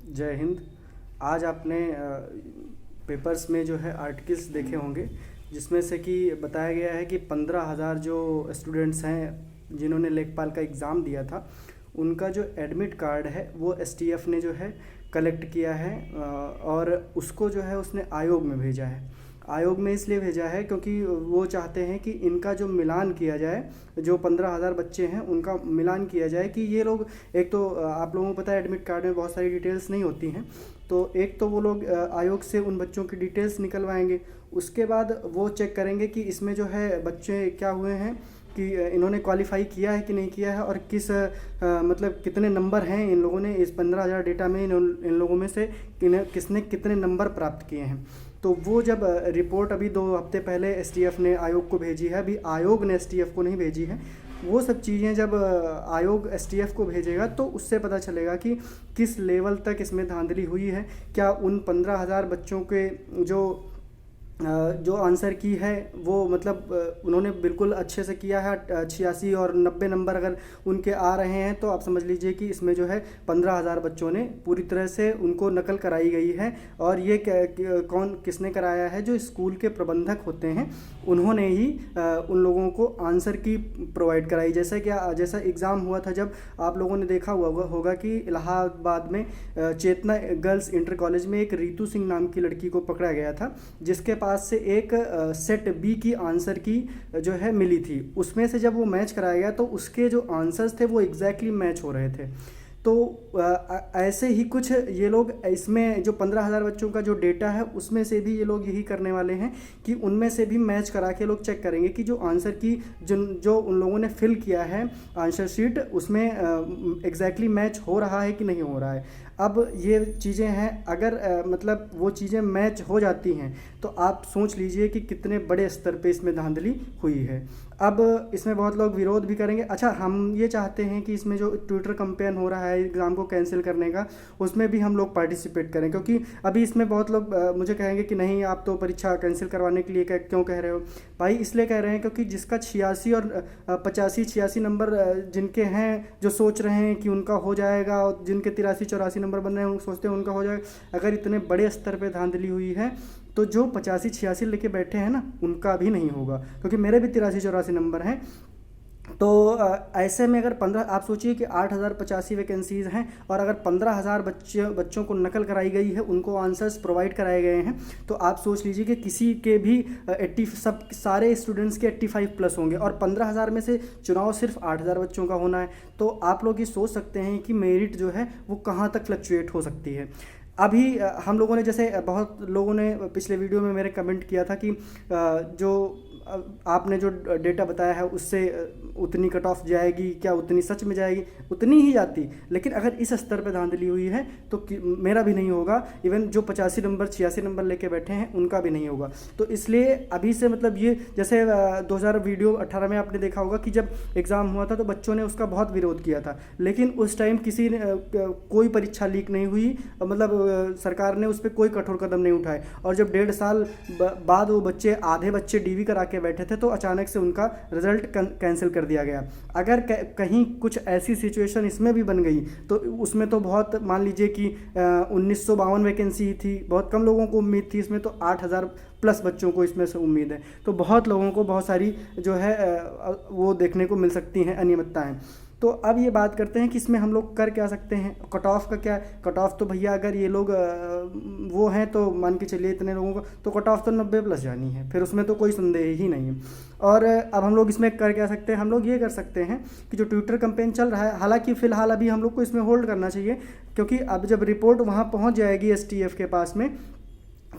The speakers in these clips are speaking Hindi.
जय हिंद। आज आपने पेपर्स में जो है आर्टिकल्स देखे होंगे जिसमें से कि बताया गया है कि 15,000 जो स्टूडेंट्स हैं जिन्होंने लेखपाल का एग्ज़ाम दिया था उनका जो एडमिट कार्ड है वो एसटीएफ ने जो है कलेक्ट किया है और उसको जो है उसने आयोग में भेजा है। आयोग में इसलिए भेजा है क्योंकि वो चाहते हैं कि इनका जो मिलान किया जाए, जो 15,000 बच्चे हैं उनका मिलान किया जाए कि ये लोग, एक तो आप लोगों को पता है एडमिट कार्ड में बहुत सारी डिटेल्स नहीं होती हैं, तो एक तो वो लोग आयोग से उन बच्चों की डिटेल्स निकलवाएंगे। उसके बाद वो चेक करेंगे कि इसमें जो है बच्चे क्या हुए हैं, कि इन्होंने क्वालिफाई किया है कि नहीं किया है, और मतलब कितने नंबर हैं इन लोगों ने इस 15,000 डेटा में, इन लोगों में से किसने कितने नंबर प्राप्त किए हैं। तो वो जब रिपोर्ट अभी 2 हफ्ते पहले एसटीएफ ने आयोग को भेजी है, अभी आयोग ने एसटीएफ को नहीं भेजी है, वो सब चीज़ें जब आयोग एसटीएफ को भेजेगा तो उससे पता चलेगा कि किस लेवल तक इसमें धांधली हुई है। क्या उन 15,000 बच्चों के जो आंसर की है वो मतलब उन्होंने बिल्कुल अच्छे से किया है, 86 और 90 नंबर अगर उनके आ रहे हैं तो आप समझ लीजिए कि इसमें जो है 15,000 बच्चों ने पूरी तरह से उनको नकल कराई गई है। और ये किसने कराया है, जो स्कूल के प्रबंधक होते हैं उन्होंने ही उन लोगों को आंसर की प्रोवाइड कराई। जैसा एग्ज़ाम हुआ था, जब आप लोगों ने देखा होगा कि इलाहाबाद में चेतना गर्ल्स इंटर कॉलेज में एक रितु सिंह नाम की लड़की को पकड़ा गया था, जिसके पास से एक सेट बी की आंसर की जो है मिली थी। उसमें से जब वो मैच कराया गया तो उसके जो आंसर्स थे वो एग्जैक्टली मैच हो रहे थे। तो ऐसे ही कुछ ये लोग इसमें जो 15,000 बच्चों का जो डेटा है उसमें से भी ये लोग यही करने वाले हैं कि उनमें से भी मैच करा के लोग चेक करेंगे कि जो आंसर की जो उन लोगों ने फिल किया है आंसर शीट, उसमें एग्जैक्टली मैच हो रहा है कि नहीं हो रहा है। अब ये चीज़ें हैं, अगर मतलब वो चीज़ें मैच हो जाती हैं तो आप सोच लीजिए कि कितने बड़े स्तर पे इसमें धांधली हुई है। अब इसमें बहुत लोग विरोध भी करेंगे। अच्छा, हम ये चाहते हैं कि इसमें जो ट्विटर कैंपेन हो रहा है एग्ज़ाम को कैंसिल करने का, उसमें भी हम लोग पार्टिसिपेट करें, क्योंकि अभी इसमें बहुत लोग मुझे कहेंगे कि नहीं, आप तो परीक्षा कैंसिल करवाने के लिए क्यों कह रहे हो। भाई इसलिए कह रहे हैं क्योंकि जिसका 86 और 85-86 नंबर जिनके हैं, जो सोच रहे हैं कि उनका हो जाएगा, और जिनके 83-84 नंबर बन रहे हैं सोचते हैं उनका हो जाएगा, अगर इतने बड़े स्तर पे धांधली हुई है तो जो 85-86 लेके बैठे हैं ना उनका भी नहीं होगा, क्योंकि मेरे भी 83-84 नंबर हैं। तो ऐसे में अगर 15, आप सोचिए कि 8,085 वैकेंसीज़ हैं और अगर 15,000 बच्चों को नकल कराई गई है, उनको आंसर्स प्रोवाइड कराए गए हैं, तो आप सोच लीजिए कि किसी के भी 80, सब सारे स्टूडेंट्स के 85 प्लस होंगे और 15,000 में से चुनाव सिर्फ 8,000 बच्चों का होना है। तो आप लोग ये सोच सकते हैं कि मेरिट जो है वो कहाँ तक फ्लक्चुएट हो सकती है। अभी हम लोगों ने, जैसे बहुत लोगों ने पिछले वीडियो में मेरे कमेंट किया था कि जो आपने जो डेटा बताया है उससे उतनी कट ऑफ जाएगी क्या, उतनी सच में जाएगी, उतनी ही जाती, लेकिन अगर इस स्तर पे धांधली हुई है तो मेरा भी नहीं होगा, इवन जो 85 नंबर 86 नंबर लेके बैठे हैं उनका भी नहीं होगा। तो इसलिए अभी से मतलब ये, जैसे 2018 में आपने देखा होगा कि जब एग्ज़ाम हुआ था तो बच्चों ने उसका बहुत विरोध किया था, लेकिन उस टाइम किसी ने कोई परीक्षा लीक नहीं हुई, मतलब सरकार ने उस पर कोई कठोर कदम नहीं उठाए। और जब 1.5 साल बाद वो बच्चे, आधे बच्चे डीवी करा के बैठे थे, तो अचानक से उनका रिजल्ट कैंसिल कर दिया गया। अगर कहीं कुछ ऐसी सिचुएशन इसमें भी बन गई तो उसमें तो बहुत, मान लीजिए कि 1952 वैकेंसी थी, बहुत कम लोगों को उम्मीद थी, इसमें तो 8,000 प्लस बच्चों को इसमें से उम्मीद है, तो बहुत लोगों को बहुत सारी जो है वो देखने को मिल सकती हैं अनियमितताएं। तो अब ये बात करते हैं कि इसमें हम लोग कर क्या सकते हैं। कट ऑफ का क्या, कट ऑफ तो भैया अगर ये लोग वो हैं तो मान के चलिए इतने लोगों को, तो कट ऑफ तो 90 प्लस जानी है, फिर उसमें तो कोई संदेह ही नहीं है। और अब हम लोग इसमें कर क्या सकते हैं, हम लोग ये कर सकते हैं कि जो ट्विटर कैंपेन चल रहा है, हालांकि फ़िलहाल अभी हम लोग को इसमें होल्ड करना चाहिए, क्योंकि अब जब रिपोर्ट वहाँ पहुँच जाएगी एसटीएफ के पास में,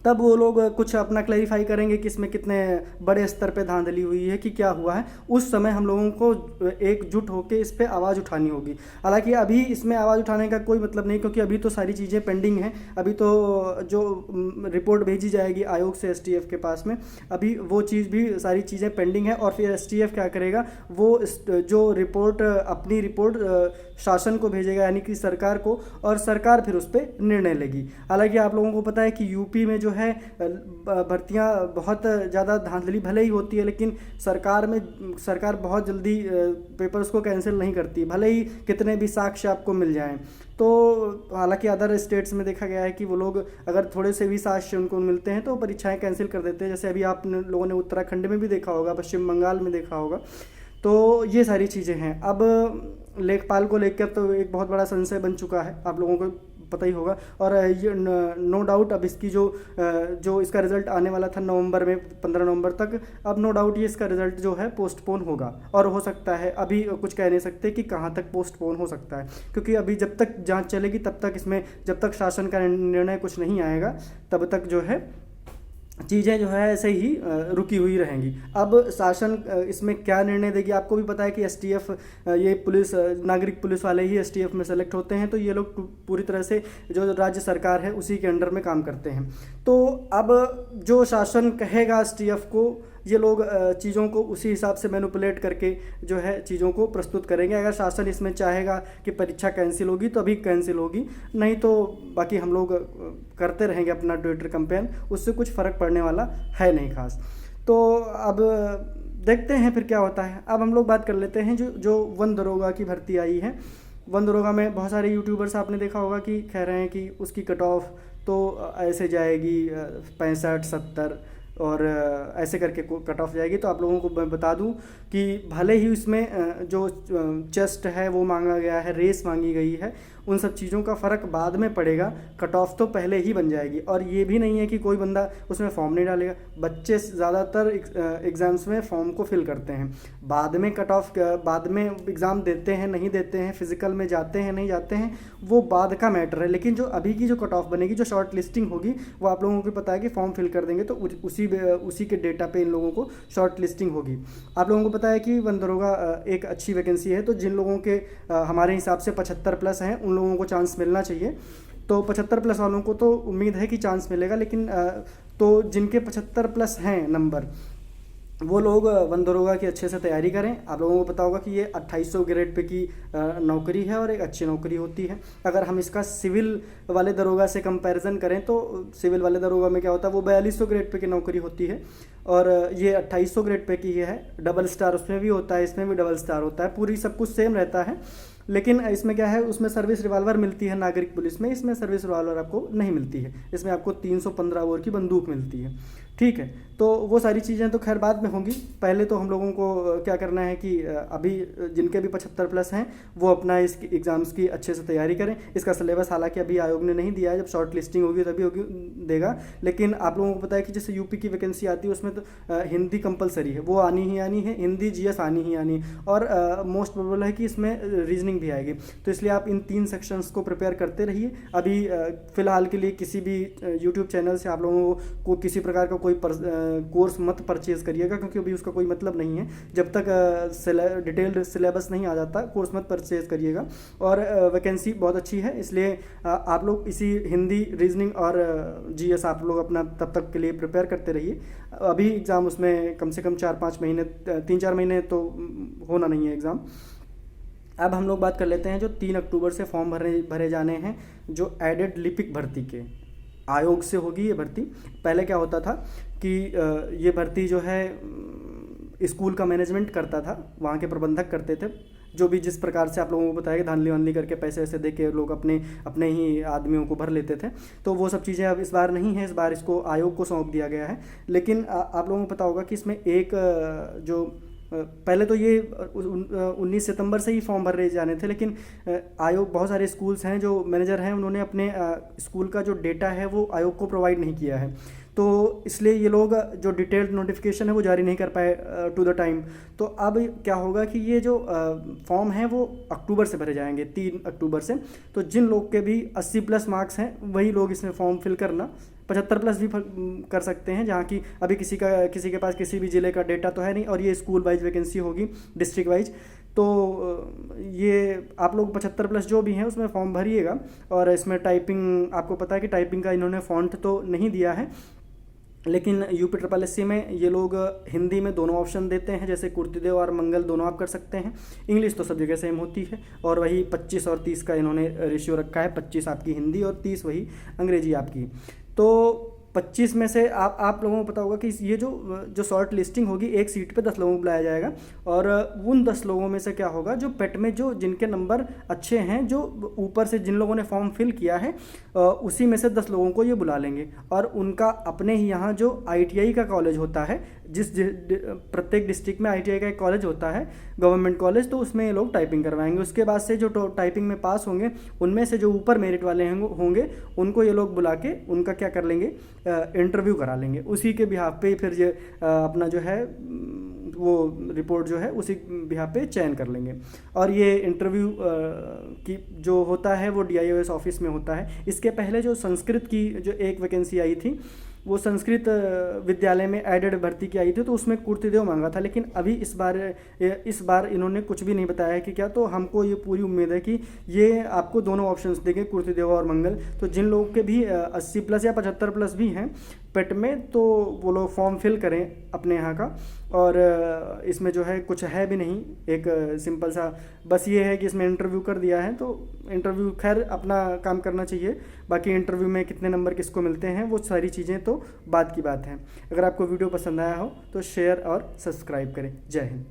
तब वो लोग कुछ अपना क्लैरिफाई करेंगे कि इसमें कितने बड़े स्तर पे धांधली हुई है, कि क्या हुआ है। उस समय हम लोगों को एकजुट होकर इस पे आवाज़ उठानी होगी। हालांकि अभी इसमें आवाज़ उठाने का कोई मतलब नहीं, क्योंकि अभी तो सारी चीज़ें पेंडिंग हैं। अभी तो जो रिपोर्ट भेजी जाएगी आयोग से एसटीएफ के पास में, अभी वो चीज़ भी, सारी चीज़ें पेंडिंग है। और फिर एसटीएफ क्या करेगा, वो जो रिपोर्ट, अपनी रिपोर्ट शासन को भेजेगा, यानी कि सरकार को, और सरकार फिर उस पर निर्णय लेगी। हालांकि आप लोगों को पता है कि यूपी में जो है भर्तियां बहुत ज़्यादा धांधली भले ही होती है, लेकिन सरकार बहुत जल्दी पेपर्स को कैंसिल नहीं करती, भले ही कितने भी साक्ष्य आपको मिल जाएं। तो हालांकि अदर स्टेट्स में देखा गया है कि वो लोग अगर थोड़े से भी साक्ष्य उनको मिलते हैं तो परीक्षाएं कैंसिल कर देते हैं। जैसे अभी आप लोगों ने उत्तराखंड में भी देखा होगा, पश्चिम बंगाल में देखा होगा। तो ये सारी चीज़ें हैं। अब लेखपाल को लेकर तो एक बहुत बड़ा संशय बन चुका है, आप लोगों को पता ही होगा। और ये नो डाउट अब इसकी जो इसका रिज़ल्ट आने वाला था नवंबर में, 15 नवंबर तक, अब नो डाउट ये इसका रिज़ल्ट जो है पोस्टपोन होगा। और हो सकता है, अभी कुछ कह नहीं सकते कि कहाँ तक पोस्टपोन हो सकता है, क्योंकि अभी जब तक जांच चलेगी तब तक इसमें, जब तक शासन का निर्णय कुछ नहीं आएगा तब तक जो है चीज़ें जो है ऐसे ही रुकी हुई रहेंगी। अब शासन इसमें क्या निर्णय देगी, आपको भी पता है कि एसटीएफ, ये पुलिस, नागरिक पुलिस वाले ही एसटीएफ में सेलेक्ट होते हैं, तो ये लोग पूरी तरह से जो राज्य सरकार है उसी के अंडर में काम करते हैं। तो अब जो शासन कहेगा एसटीएफ को, ये लोग चीज़ों को उसी हिसाब से मैनिपुलेट करके जो है चीज़ों को प्रस्तुत करेंगे। अगर शासन इसमें चाहेगा कि परीक्षा कैंसिल होगी तो अभी कैंसिल होगी, नहीं तो बाकी हम लोग करते रहेंगे अपना ट्विटर कैंपेन, उससे कुछ फ़र्क पड़ने वाला है नहीं खास। तो अब देखते हैं फिर क्या होता है। अब हम लोग बात कर लेते हैं जो वन दरोगा की भर्ती आई है। वन दरोगा में बहुत सारे यूट्यूबर्स आपने देखा होगा कि कह रहे हैं कि उसकी कट ऑफ तो ऐसे जाएगी 65-70 और ऐसे करके कट ऑफ जाएगी। तो आप लोगों को मैं बता दूं कि भले ही इसमें जो चेस्ट है वो मांगा गया है, रेस मांगी गई है, उन सब चीज़ों का फ़र्क बाद में पड़ेगा, कट ऑफ तो पहले ही बन जाएगी। और ये भी नहीं है कि कोई बंदा उसमें फॉर्म नहीं डालेगा, बच्चे ज़्यादातर एग्ज़ाम्स में फॉर्म को फिल करते हैं, बाद में कट ऑफ, बाद में एग्ज़ाम देते हैं नहीं देते हैं, फिज़िकल में जाते हैं नहीं जाते हैं, वो बाद का मैटर है। लेकिन जो अभी की जो कट ऑफ बनेगी, जो शॉर्ट लिस्टिंग होगी, वो आप लोगों को पता है कि फॉर्म फिल कर देंगे तो उसी के डेटा पे इन लोगों को शॉर्ट लिस्टिंग होगी। आप लोगों को पता है कि वन दरोगा एक अच्छी वैकेंसी है, तो जिन लोगों के हमारे हिसाब से 75+ हैं उन लोगों को चांस मिलना चाहिए। तो 75+ वालों को तो उम्मीद है कि चांस मिलेगा, लेकिन तो जिनके 75+ हैं नंबर, वो लोग वन दरोगा की अच्छे से तैयारी करें। आप लोगों को पता होगा कि ये 2800 ग्रेड पे की नौकरी है और एक अच्छी नौकरी होती है। अगर हम इसका सिविल वाले दरोगा से कंपैरिजन करें तो सिविल वाले दरोगा में क्या होता है, वो 4200 ग्रेड पे की नौकरी होती है और ये 2800 ग्रेड पे की है। डबल स्टार उसमें भी होता है, इसमें भी डबल स्टार होता है, पूरी सब कुछ सेम रहता है। लेकिन इसमें क्या है, उसमें सर्विस रिवाल्वर मिलती है नागरिक पुलिस में, इसमें सर्विस रिवाल्वर आपको नहीं मिलती है, इसमें आपको 315 बोर की बंदूक मिलती है। ठीक है, तो वो सारी चीज़ें तो खैर बाद में होंगी। पहले तो हम लोगों को क्या करना है कि अभी जिनके भी 75+ हैं वो अपना इस एग्ज़ाम्स की अच्छे से तैयारी करें। इसका सिलेबस हालांकि अभी आयोग ने नहीं दिया है, जब शॉर्ट लिस्टिंग होगी तभी होगी देगा। लेकिन आप लोगों को पता है कि जैसे यूपी की वैकेंसी आती है उसमें तो हिंदी कंपलसरी है, वो आनी ही आनी है, हिंदी जीएस आनी ही आनी, और मोस्ट प्रोबेबल है कि इसमें रीजनिंग भी आएगी। तो इसलिए आप इन 3 सेक्शंस को प्रिपेयर करते रहिए। अभी फ़िलहाल के लिए किसी भी यूट्यूब चैनल से आप लोगों को किसी प्रकार का कोई कोर्स मत परचेज़ करिएगा, क्योंकि अभी उसका कोई मतलब नहीं है। जब तक डिटेल्ड सिलेबस नहीं आ जाता कोर्स मत परचेज़ करिएगा। और वैकेंसी बहुत अच्छी है, इसलिए आप लोग इसी हिंदी, रीजनिंग और जीएस आप लोग अपना तब तक के लिए प्रिपेयर करते रहिए। अभी एग्ज़ाम उसमें कम से कम 4-5 महीने, 3-4 महीने तो होना नहीं है एग्ज़ाम। अब हम लोग बात कर लेते हैं जो 3 अक्टूबर से फॉर्म भरे जाने हैं, जो एडेड लिपिक भर्ती के आयोग से होगी ये भर्ती। पहले क्या होता था कि ये भर्ती जो है स्कूल का मैनेजमेंट करता था, वहाँ के प्रबंधक करते थे, जो भी जिस प्रकार से आप लोगों को बताया कि धांधली वांधली करके पैसे वैसे दे के लोग अपने ही आदमियों को भर लेते थे। तो वो सब चीज़ें अब इस बार नहीं है, इस बार इसको आयोग को सौंप दिया गया है। लेकिन आप लोगों को पता होगा कि इसमें एक जो पहले तो ये 19 सितंबर से ही फॉर्म भरे जाने थे, लेकिन आयोग, बहुत सारे स्कूल्स हैं जो मैनेजर हैं उन्होंने अपने स्कूल का जो डेटा है वो आयोग को प्रोवाइड नहीं किया है, तो इसलिए ये लोग जो डिटेल्ड नोटिफिकेशन है वो जारी नहीं कर पाए टू द टाइम। तो अब क्या होगा कि ये जो फॉर्म है वो अक्टूबर से भरे जाएंगे, 3 अक्टूबर से। तो जिन लोग के भी 80+ मार्क्स हैं वही लोग इसमें फॉर्म फिल करना, 75+ भी कर सकते हैं, जहाँ की अभी किसी के पास किसी भी ज़िले का डेटा तो है नहीं, और ये स्कूल वाइज वैकेंसी होगी, डिस्ट्रिक्ट वाइज। तो ये आप लोग 75+ जो भी हैं उसमें फॉर्म भरिएगा। और इसमें टाइपिंग, आपको पता है कि टाइपिंग का इन्होंने फ़ॉन्ट तो नहीं दिया है, लेकिन UPSSC में ये लोग हिंदी में दोनों ऑप्शन देते हैं, जैसे कुर्तीदेव और मंगल दोनों आप कर सकते हैं। इंग्लिश तो सब जगह सेम होती है, और वही 25 और 30 का इन्होंने रेशियो रखा है, 25 आपकी हिंदी और 30 वही अंग्रेजी आपकी। तो 25 में से आप लोगों को पता होगा कि ये जो शॉर्ट लिस्टिंग होगी, एक सीट पे 10 लोगों को बुलाया जाएगा, और उन 10 लोगों में से क्या होगा, जो पेट में जो जिनके नंबर अच्छे हैं, जो ऊपर से जिन लोगों ने फॉर्म फिल किया है, उसी में से 10 लोगों को ये बुला लेंगे, और उनका अपने ही यहाँ जो ITI का कॉलेज होता है, प्रत्येक डिस्ट्रिक्ट में ITI का एक कॉलेज होता है, गवर्नमेंट कॉलेज, तो उसमें ये लोग टाइपिंग करवाएंगे। उसके बाद से जो टाइपिंग में पास होंगे, उनमें से जो ऊपर मेरिट वाले होंगे, उनको ये लोग बुला के उनका क्या कर लेंगे, इंटरव्यू करा लेंगे। उसी के बिहाफ पे फिर ये अपना जो है वो रिपोर्ट जो है उसी बिहाफ पे चयन कर लेंगे। और ये इंटरव्यू की जो होता है वो DIOS ऑफिस में होता है। इसके पहले जो संस्कृत की जो एक वैकेंसी आई थी, वो संस्कृत विद्यालय में एडेड भर्ती की आई थी, तो उसमें कीर्तिदेव मांगा था, लेकिन अभी इस बार इन्होंने कुछ भी नहीं बताया कि क्या। तो हमको ये पूरी उम्मीद है कि ये आपको दोनों ऑप्शंस देंगे, कीर्तिदेव और मंगल। तो जिन लोगों के भी 80+ या 75+ भी हैं पेट में, तो वो लोग फॉर्म फिल करें अपने यहाँ का। और इसमें जो है कुछ है भी नहीं, एक सिंपल सा बस ये है कि इसमें इंटरव्यू कर दिया है, तो इंटरव्यू खैर अपना काम करना चाहिए। बाकी इंटरव्यू में कितने नंबर किसको मिलते हैं, वो सारी चीज़ें तो बाद की बात है। अगर आपको वीडियो पसंद आया हो तो शेयर और सब्सक्राइब करें। जय हिंद।